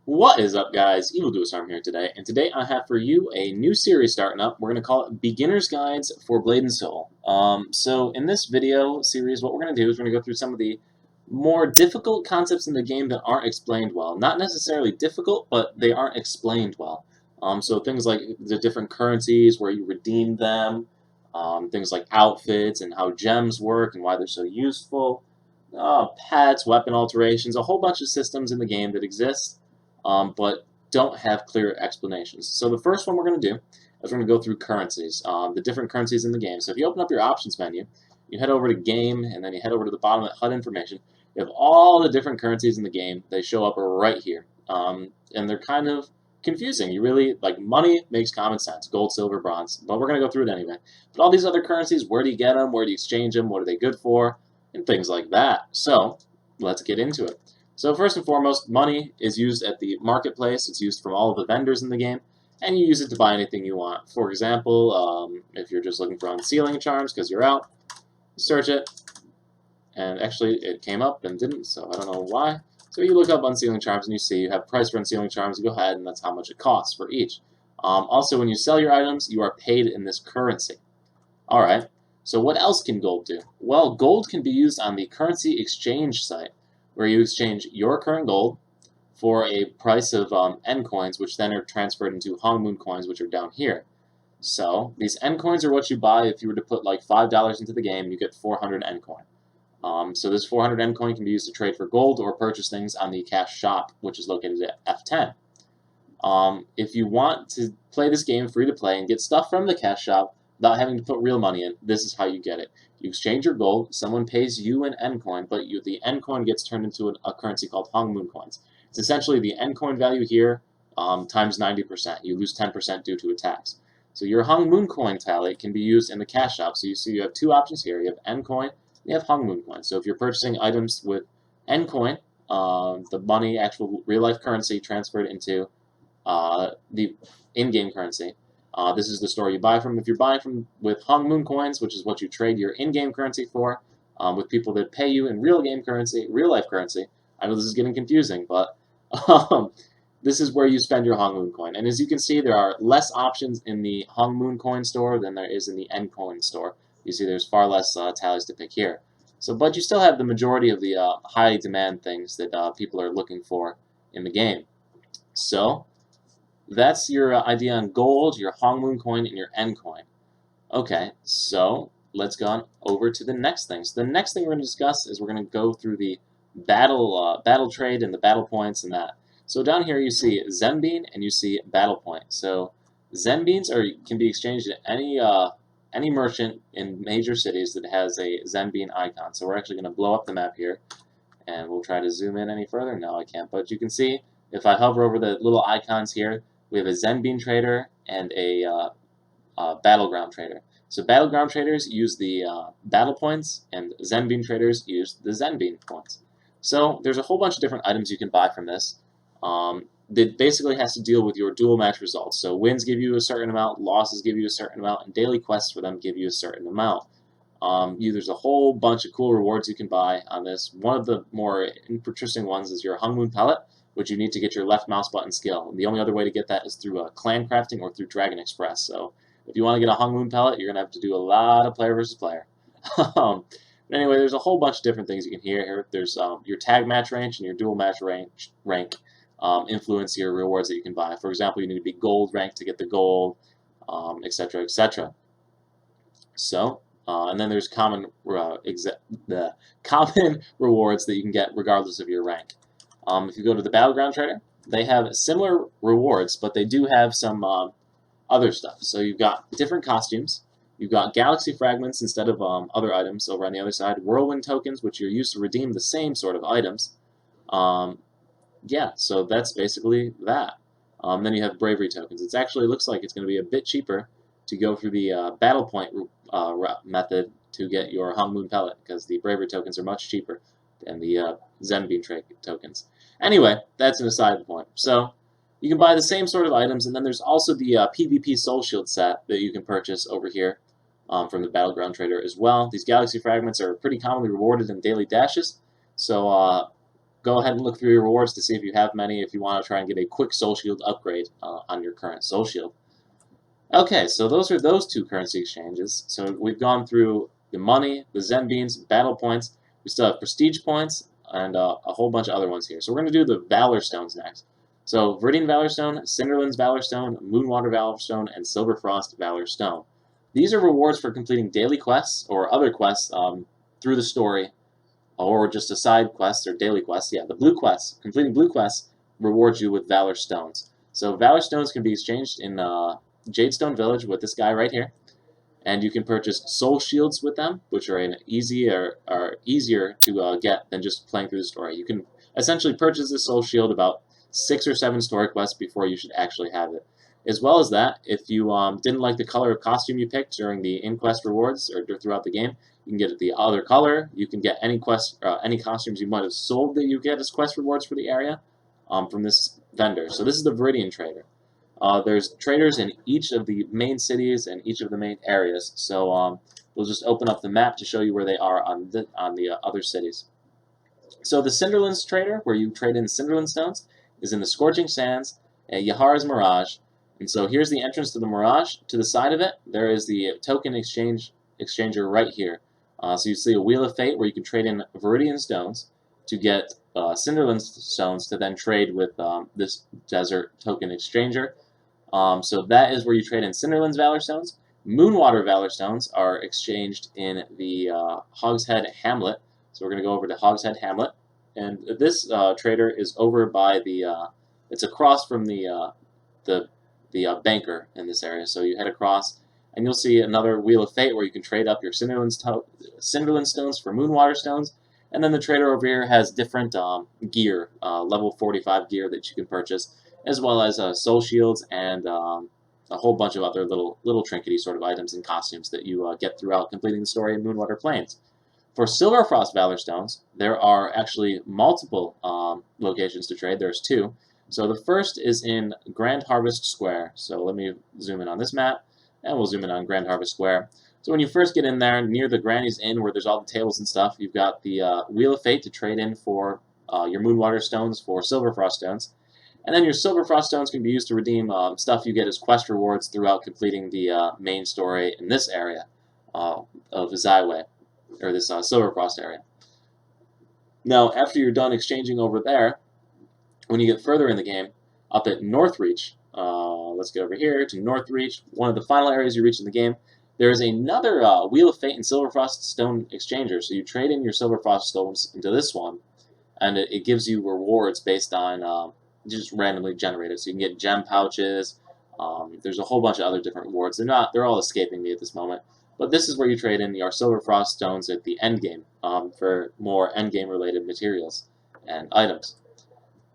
What is up, guys? Arm here today, and today I have for you a new series starting up. We're going to call it Beginner's Guides for Blade and Soul. So in this video series, what we're going to do is we're going to go through some of the more difficult concepts in the game that aren't explained well. Not necessarily difficult, but they aren't explained well. So things like the different currencies, where you redeem them, things like outfits and how gems work and why they're so useful, pets, weapon alterations, a whole bunch of systems in the game that exist but don't have clear explanations. So the first one we're going to do is we're going to go through currencies, the different currencies in the game. So if you open up your options menu, you head over to Game, and then you head over to the bottom at HUD Information. You have all the different currencies in the game. They show up right here, and they're kind of confusing. You really, like, money makes common sense, gold, silver, bronze, but we're going to go through it anyway. But all these other currencies, where do you get them, where do you exchange them, what are they good for, and things like that. So let's get into it. So first and foremost, money is used at the marketplace. It's used from all of the vendors in the game, and you use it to buy anything you want. For example, if you're just looking for unsealing charms because you're out, search it, and actually it came up and didn't, so I don't know why. So you look up unsealing charms and you see you have price for unsealing charms, you go ahead and that's how much it costs for each. Also, when you sell your items, you are paid in this currency. Alright, so what else can gold do? Well, gold can be used on the currency exchange site, where you exchange your current gold for a price of N coins, which then are transferred into Hong Moon coins, which are down here. So these N coins are what you buy if you were to put like $5 into the game, you get 400 N coin. So this 400 N coin can be used to trade for gold or purchase things on the cash shop, which is located at F10. If you want to play this game free to play and get stuff from the cash shop without having to put real money in, this is how you get it. You exchange your gold, someone pays you an N coin, but the N coin gets turned into a currency called Hong Moon coins. It's essentially the N coin value here times 90%. You lose 10% due to a tax. So your Hong Moon coin tally can be used in the cash shop. So you see you have two options here. You have N coin, you have Hong Moon coin. So if you're purchasing items with N coin, the money, actual real-life currency transferred into the in-game currency, this is the store you buy from. If you're buying from with Hong Moon coins, which is what you trade your in-game currency for, with people that pay you in real-game currency, real-life currency. I know this is getting confusing, but this is where you spend your Hong Moon coin. And as you can see, there are less options in the Hong Moon coin store than there is in the N coin store. You see there's far less tallies to pick here. So, but you still have the majority of the high demand things that people are looking for in the game. So that's your idea on gold, your Hong Moon coin, and your N coin. Okay, so let's go on over to the next thing. So the next thing we're going to discuss is we're going to go through the battle trade and the battle points and that. So down here you see Zenbean and you see battle point. So Zenbeans can be exchanged at any merchant in major cities that has a Zenbean icon. So we're actually going to blow up the map here, and we'll try to zoom in any further. No, I can't, but you can see if I hover over the little icons here, we have a Zenbean trader and a battleground trader. So battleground traders use the battle points, and Zenbean traders use the Zenbean points. So there's a whole bunch of different items you can buy from this. That basically has to deal with your dual match results. So wins give you a certain amount, losses give you a certain amount, and daily quests for them give you a certain amount. There's a whole bunch of cool rewards you can buy on this. One of the more interesting ones is your Hong Moon pellet, which you need to get your left mouse button skill. And the only other way to get that is through clan crafting or through Dragon Express. So if you want to get a Hong Moon pellet, you're going to have to do a lot of player versus player. But anyway, there's a whole bunch of different things you can hear here. There's your tag match rank and your dual match rank influence your rewards that you can buy. For example, you need to be gold ranked to get the gold, etc., etc. So, and then there's common common rewards that you can get regardless of your rank. If you go to the Battleground Trader, they have similar rewards, but they do have some other stuff. So you've got different costumes, you've got Galaxy Fragments instead of other items over on the other side, Whirlwind Tokens, which are used to redeem the same sort of items. Yeah, so that's basically that. Then you have Bravery Tokens. It actually looks like it's going to be a bit cheaper to go through the Battle Point method to get your Hong Moon pellet, because the Bravery Tokens are much cheaper than the Zenbean tokens. Anyway, that's an aside point. So you can buy the same sort of items, and then there's also the PvP Soul Shield set that you can purchase over here from the Battleground Trader as well. These Galaxy Fragments are pretty commonly rewarded in daily dashes, so go ahead and look through your rewards to see if you have many, if you want to try and get a quick soul shield upgrade on your current soul shield. Okay, so those are those two currency exchanges. So we've gone through the money, the Zen Beans, battle points. We still have prestige points, and a whole bunch of other ones here. So we're going to do the Valor Stones next. So Viridian Valor Stone, Cinderlands Valor Stone, Moonwater Valor Stone, and Silverfrost Valor Stone. These are rewards for completing daily quests or other quests through the story, or just a side quest or daily quests. Yeah, the blue quests. Completing blue quests rewards you with Valor Stones. So Valor Stones can be exchanged in Jadestone Village with this guy right here, and you can purchase soul shields with them, which are easier to get than just playing through the story. You can essentially purchase this soul shield about 6 or 7 story quests before you should actually have it. As well as that, if you didn't like the color of costume you picked during the in-quest rewards or throughout the game, you can get the other color. You can get any costumes you might have sold that you get as quest rewards for the area from this vendor. So this is the Viridian Trader. There's traders in each of the main cities and each of the main areas. So we'll just open up the map to show you where they are on the other cities. So the Cinderlands Trader, where you trade in Cinderland Stones, is in the Scorching Sands at Yahara's Mirage. And so here's the entrance to the Mirage. To the side of it, there is the token exchanger right here. So you see a Wheel of Fate where you can trade in Viridian Stones to get Cinderland Stones to then trade with this Desert Token Exchanger. So that is where you trade in Cinderland's Valor Stones. Moonwater Valor Stones are exchanged in the Hogshead Hamlet. So we're going to go over to Hogshead Hamlet. And this trader is over by the, it's across from the banker in this area. So you head across, and you'll see another Wheel of Fate where you can trade up your Cinderland Stones for Moonwater Stones. And then the trader over here has different gear, level 45 gear that you can purchase, as well as soul shields and a whole bunch of other little trinkety sort of items and costumes that you get throughout completing the story in Moonwater Plains. For Silverfrost Valor Stones, there are actually multiple locations to trade. There's 2. So the first is in Grand Harvest Square. So let me zoom in on this map, and we'll zoom in on Grand Harvest Square. So when you first get in there, near the Granny's Inn, where there's all the tables and stuff, you've got the Wheel of Fate to trade in for your Moonwater Stones for Silverfrost Stones. And then your Silverfrost Stones can be used to redeem stuff you get as quest rewards throughout completing the main story in this area of Zyway, or this Silverfrost area. Now, after you're done exchanging over there, when you get further in the game, up at Northreach, let's get over here to Northreach, one of the final areas you reach in the game, there is another Wheel of Fate and Silverfrost Stone Exchanger. So you trade in your Silverfrost Stones into this one, and it gives you rewards based on just randomly generated. So you can get gem pouches. There's a whole bunch of other different rewards. They're all escaping me at this moment. But this is where you trade in your Silverfrost Stones at the end game for more end game related materials and items.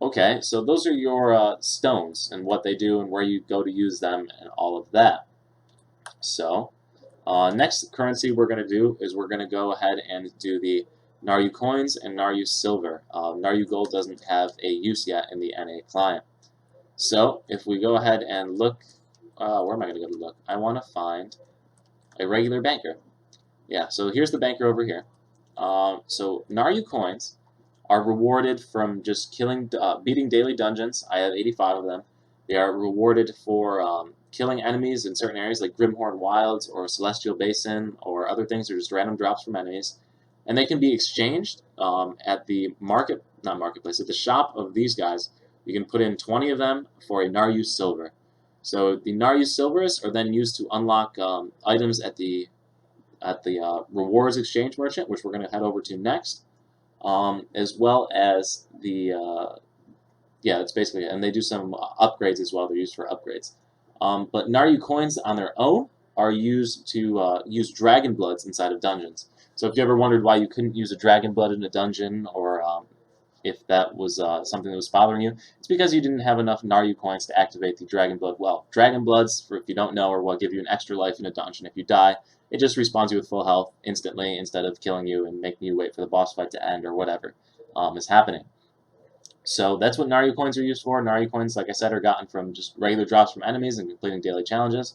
Okay, so those are your stones and what they do and where you go to use them and all of that. So next currency we're going to do is we're going to go ahead and do the Naaru Coins and Naaru Silver. Naaru Gold doesn't have a use yet in the NA client. So if we go ahead and look, where am I going to go to look? I want to find a regular banker. Yeah, so here's the banker over here. So Naaru Coins are rewarded from just beating daily dungeons. I have 85 of them. They are rewarded for killing enemies in certain areas like Grimhorn Wilds or Celestial Basin or other things. They're just random drops from enemies. And they can be exchanged at the at the shop of these guys. You can put in 20 of them for a Naaru Silver. So the Naaru Silvers are then used to unlock items at the Rewards Exchange Merchant, which we're going to head over to next, as well as the yeah, that's basically it. And they do some upgrades as well. They're used for upgrades. But Naaru Coins on their own are used to use Dragon Bloods inside of dungeons. So if you ever wondered why you couldn't use a Dragon Blood in a dungeon, or if that was something that was bothering you, it's because you didn't have enough Naaru Coins to activate the Dragon Blood well. Dragon Bloods, if you don't know, are what give you an extra life in a dungeon. If you die, it just respawns you with full health instantly instead of killing you and making you wait for the boss fight to end or whatever is happening. So that's what Naaru Coins are used for. Naaru Coins, like I said, are gotten from just regular drops from enemies and completing daily challenges.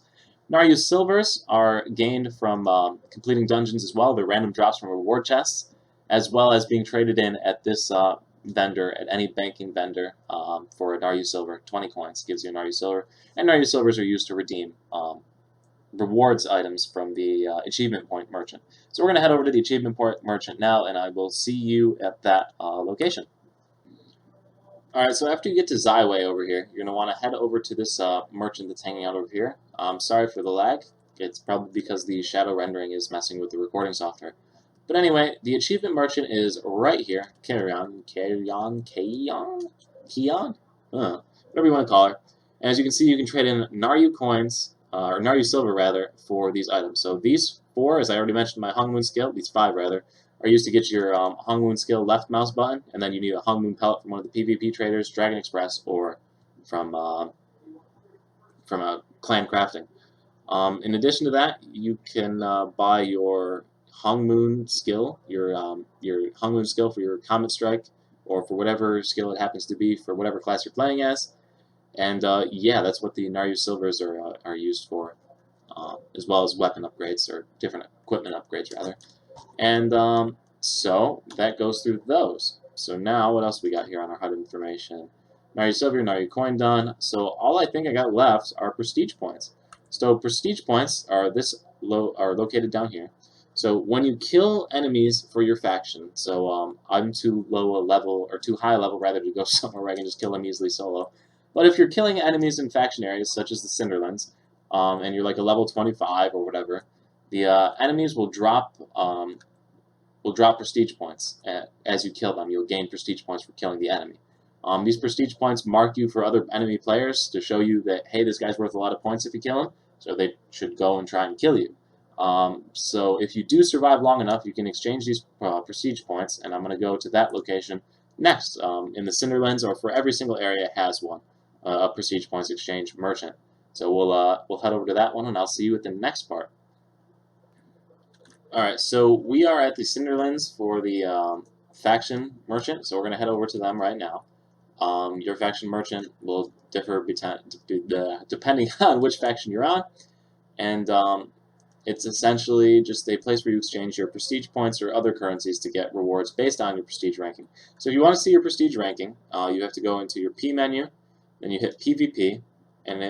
Naaru Silvers are gained from completing dungeons as well. They're random drops from reward chests, as well as being traded in at this vendor, at any banking vendor, for a Naaru Silver. 20 coins gives you a Naaru Silver, and Naaru Silvers are used to redeem rewards items from the achievement point merchant. So we're going to head over to the achievement point merchant now, and I will see you at that location. Alright, so after you get to Zyway over here, you're going to want to head over to this merchant that's hanging out over here. Sorry for the lag. It's probably because the shadow rendering is messing with the recording software. But anyway, the achievement merchant is right here. Keon? Whatever you want to call her. And as you can see, you can trade in Naaru Coins, or Naaru Silver rather, for these items. So these 4, as I already mentioned, my Hung Moon skill, these 5 rather, are used to get your Hung Moon skill left mouse button, and then you need a Hung Moon pellet from one of the PvP traders, Dragon Express, or from a clan crafting. In addition to that, you can buy your Hung Moon skill, your Hung Moon skill for your Comet Strike, or for whatever skill it happens to be for whatever class you're playing as. And yeah, that's what the Naaru Silvers are used for, as well as weapon upgrades, or different equipment upgrades rather. And so that goes through those. So now, what else we got here on our HUD information? Naaru Silver, Naaru Coin done. So all I think I got left are prestige points. So prestige points are are located down here. So when you kill enemies for your faction, so I'm too low a level, or too high a level rather, to go somewhere where I can just kill them easily solo. But if you're killing enemies in faction areas such as the Cinderlands, and you're like a level 25 or whatever, the enemies will drop prestige points as you kill them. You'll gain prestige points for killing the enemy. These prestige points mark you for other enemy players to show you that, hey, this guy's worth a lot of points if you kill him, so they should go and try and kill you. So if you do survive long enough, you can exchange these prestige points, and I'm going to go to that location next. In the Cinderlands, or for every single area has one, a prestige points exchange merchant. So we'll head over to that one, and I'll see you at the next part. Alright, so we are at the Cinderlands for the faction merchant, so we're going to head over to them right now. Your faction merchant will differ depending on which faction you're on, and it's essentially just a place where you exchange your prestige points or other currencies to get rewards based on your prestige ranking. So if you want to see your prestige ranking, you have to go into your P menu, then you hit PvP, and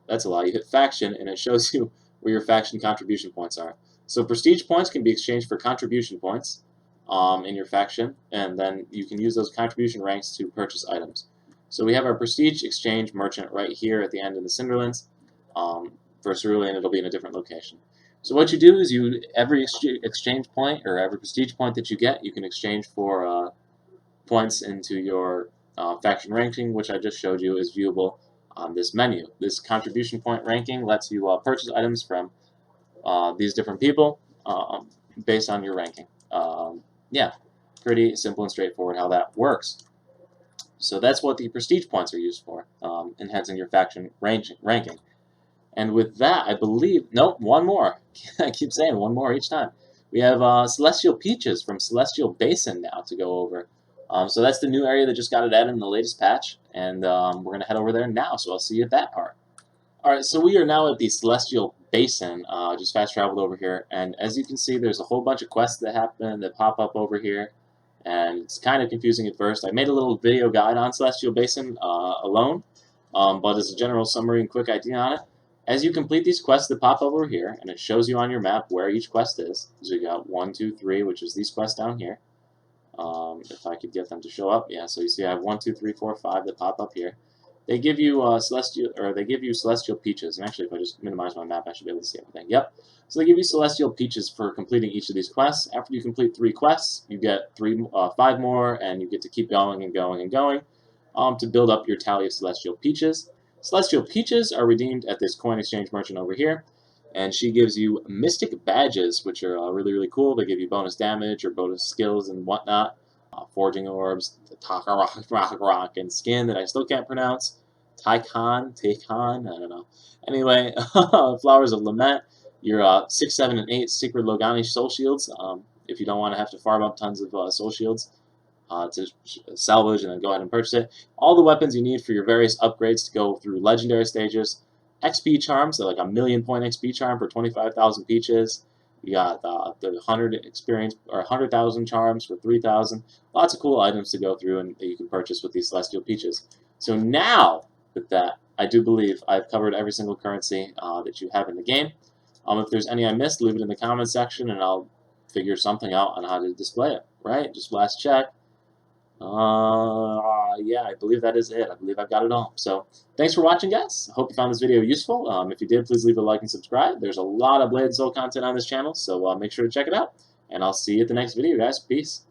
that's a lot. You hit faction, and it shows you where your faction contribution points are. So prestige points can be exchanged for contribution points in your faction, and then you can use those contribution ranks to purchase items. So we have our prestige exchange merchant right here at the end in the Cinderlands for Cerulean. It'll be in a different location. So what you do is every exchange point, or every prestige point that you get, you can exchange for points into your faction ranking, which I just showed you is viewable on this menu. This contribution point ranking lets you purchase items from these different people based on your ranking. Yeah, pretty simple and straightforward how that works. So that's what the prestige points are used for, enhancing your faction ranking. And with that, I believe, nope, one more. I keep saying one more each time. We have Celestial Peaches from Celestial Basin now to go over. So that's the new area that just got it added in the latest patch, and we're going to head over there now, so I'll see you at that part. Alright, so we are now at the Celestial Basin, just fast traveled over here, and as you can see, there's a whole bunch of quests that pop up over here, and it's kind of confusing at first. I made a little video guide on Celestial Basin alone, but as a general summary and quick idea on it, as you complete these quests that pop over here, and it shows you on your map where each quest is, so you got 1, 2, 3, which is these quests down here. If I could get them to show up, yeah, so you see I have 1, 2, 3, 4, 5 that pop up here. They give you celestial peaches, and actually, if I just minimize my map, I should be able to see everything. Yep. So they give you celestial peaches for completing each of these quests. After you complete 3 quests, you get 5 more, and you get to keep going and going and going to build up your tally of celestial peaches. Celestial peaches are redeemed at this coin exchange merchant over here, and she gives you mystic badges, which are really, really cool. They give you bonus damage or bonus skills and whatnot. Forging orbs, the rock, and skin that I still can't pronounce. Taikon, I don't know. Anyway, Flowers of Lament, your 6, 7, and 8 Secret Logani Soul Shields, if you don't want to have to farm up tons of Soul Shields to salvage and then go ahead and purchase it. All the weapons you need for your various upgrades to go through legendary stages. XP charms, so like a 1,000,000 point XP charm for 25,000 peaches. You got the 100 experience or 100,000 charms for 3,000. Lots of cool items to go through and that you can purchase with these Celestial Peaches. So now with that, I do believe I've covered every single currency that you have in the game. If there's any I missed, leave it in the comment section and I'll figure something out on how to display it. Right? Just last check. Yeah, I believe that is it. I believe I've got it all. So thanks for watching, guys. I hope you found this video useful. If you did, please leave a like and subscribe. There's a lot of Blade and Soul content on this channel, so make sure to check it out. And I'll see you at the next video, guys. Peace.